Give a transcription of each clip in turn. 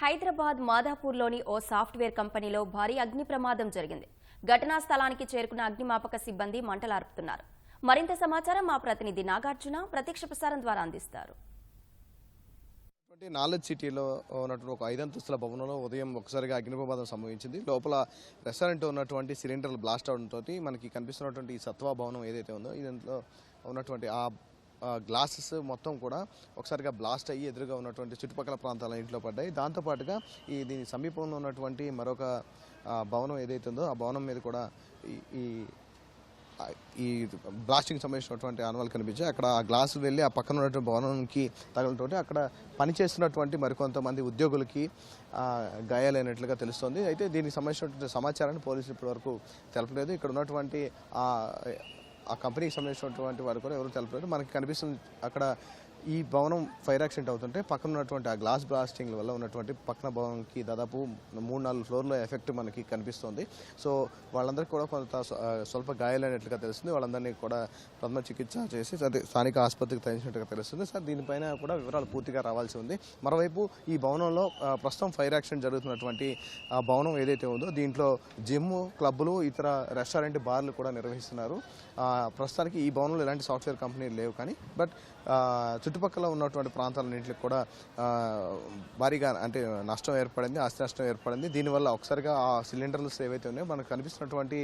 హైదరాబాద్ మాదాపూర్లోని ఓ software కంపెనీలో భారీ అగ్ని ప్రమాదం జరిగింది. ఘటనా స్థలానికి చేరుకున్న అగ్నిమాపక సిబ్బంది మంటలార్పుతున్నారు. మరింత సమాచారం మా ప్రతినిధి నాగార్జున ప్రత్యక్ష ప్రసారం ద్వారా అందిస్తారు. నాలెడ్జ్ సిటీలో ఉన్నటువంటి ఒక 5 అంతస్తుల భవనంలో ఉదయం ఒకసారిగా అగ్ని ప్రమాదం సంభవించింది. లోపల రెస్టారెంట్ ఉన్నటువంటి సిలిండర్లు బ్లాస్ట్ అవడంతో మనకి కనిపిస్తున్నటువంటి ఈ సత్వా భవనం ఏదైతే ఉందో ఇదంతా ఉన్నటువంటి ఆ గ్లాసెస్ మొత్తం కూడా ఒకసారిగా బ్లాస్ట్ అయ్యి ఎదురుగా ఉన్నటువంటి చుట్టుపక్కల ప్రాంతాల ఇంట్లో పడ్డాయి. దాంతోపాటుగా దీని సమీపంలో ఉన్నటువంటి మరొక భవనం ఏదైతే ఉందో ఆ భవనం మీద కూడా ఈ బ్లాస్టింగ్ సంబంధించినటువంటి ఆనవాళ్ళు కనిపించాయి. అక్కడ ఆ గ్లాసులు వెళ్ళి ఆ పక్కన ఉన్నటువంటి భవనానికి తగలటోటి అక్కడ పనిచేస్తున్నటువంటి మరికొంతమంది ఉద్యోగులకి గాయాలైనట్లుగా తెలుస్తోంది. అయితే దీనికి సంబంధించినటువంటి సమాచారాన్ని పోలీసులు ఇప్పటివరకు తెలపలేదు. ఇక్కడ ఉన్నటువంటి ఆ కంపెనీకి సంబంధించినటువంటి వారు కూడా ఎవరు తెలపలేదు. మనకి కనిపిస్తుంది అక్కడ ఈ భవనం ఫైర్ యాక్సిడెంట్ అవుతుంటే పక్కన ఉన్నటువంటి ఆ గ్లాస్ బ్లాస్టింగ్ వల్ల ఉన్నటువంటి పక్కన భవనంకి దాదాపు 3-4 ఫ్లోర్ల ఎఫెక్ట్ మనకి కనిపిస్తుంది. సో వాళ్ళందరికీ కూడా కొంత స్వల్ప గాయాలైనట్లుగా తెలుస్తుంది. వాళ్ళందరినీ కూడా ప్రథమ చికిత్స చేసి స్థానిక ఆసుపత్రికి తరలించినట్టుగా తెలుస్తుంది. సార్ దీనిపైన కూడా వివరాలు పూర్తిగా రావాల్సి ఉంది. మరోవైపు ఈ భవనంలో ప్రస్తుతం ఫైర్ యాక్సిడెంట్ జరుగుతున్నటువంటి ఆ భవనం ఏదైతే ఉందో దీంట్లో జిమ్, క్లబ్బులు, ఇతర రెస్టారెంట్, బార్లు కూడా నిర్వహిస్తున్నారు. ప్రస్తుతానికి ఈ భవనంలో ఎలాంటి సాఫ్ట్వేర్ కంపెనీలు లేవు. కానీ బట్ చుట్టుపక్కల ఉన్నటువంటి ప్రాంతాలన్నింటికి కూడా భారీగా అంటే నష్టం ఏర్పడింది, ఆస్తి నష్టం ఏర్పడింది. దీనివల్ల ఒకసారిగా ఆ సిలిండర్లు ఏవైతే ఉన్నాయో మనకు కనిపిస్తున్నటువంటి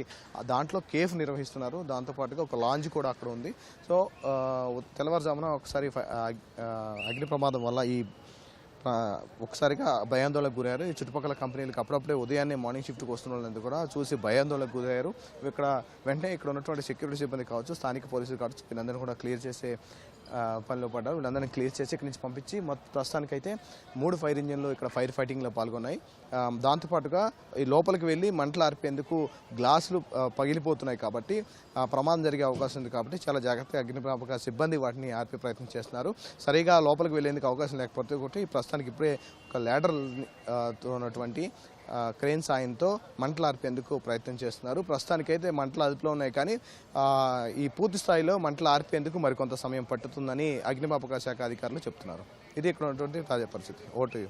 దాంట్లో కేఫ్ నిర్వహిస్తున్నారు. దాంతోపాటుగా ఒక లాంజ్ కూడా అక్కడ ఉంది. సో తెల్లవారుజామున ఒకసారి అగ్ని ప్రమాదం వల్ల ఒకసారిగా భయాందోళనకు గురయ్యారు. ఈ చుట్టుపక్కల కంపెనీలకు అప్పుడప్పుడే ఉదయాన్నే మార్నింగ్ షిఫ్ట్కి వస్తున్న వాళ్ళందరూ కూడా చూసి భయాందోళనకు గురయ్యారు. ఇక్కడ వెంటనే ఇక్కడ ఉన్నటువంటి సెక్యూరిటీ సిబ్బంది కావచ్చు, స్థానిక పోలీసులు కావచ్చు, వీళ్ళందరినీ కూడా క్లియర్ చేసే పనిలో పడ్డారు. వీళ్ళందరినీ క్లియర్ చేసి ఇక్కడి నుంచి పంపించి ప్రస్తుతానికైతే 3 ఫైర్ ఇంజిన్లు ఇక్కడ ఫైర్ ఫైటింగ్లో పాల్గొన్నాయి. దాంతోపాటుగా ఈ లోపలికి వెళ్ళి మంటలు ఆర్పేందుకు గ్లాసులు పగిలిపోతున్నాయి కాబట్టి ప్రమాదం జరిగే అవకాశం ఉంది. కాబట్టి చాలా జాగ్రత్తగా అగ్నిమాపక సిబ్బంది వాటిని ఆర్పే ప్రయత్నం చేస్తున్నారు. సరిగా లోపలికి వెళ్ళేందుకు అవకాశం లేకపోతే ఒకటి ప్రస్తుతానికి ఇప్పుడే ఒక ల్యాడర్ ఉన్నటువంటి క్రేన్ సాయంతో మంటలు ఆర్పేందుకు ప్రయత్నం చేస్తున్నారు. ప్రస్తుతానికైతే మంటలు అదుపులో ఉన్నాయి. కానీ ఈ పూర్తి స్థాయిలో మంటలు ఆర్పేందుకు మరికొంత సమయం పట్టుతుందని అగ్నిమాపక శాఖ అధికారులు చెప్తున్నారు. ఇది ఇక్కడ ఉన్నటువంటి తాజా పరిస్థితి. ఓటు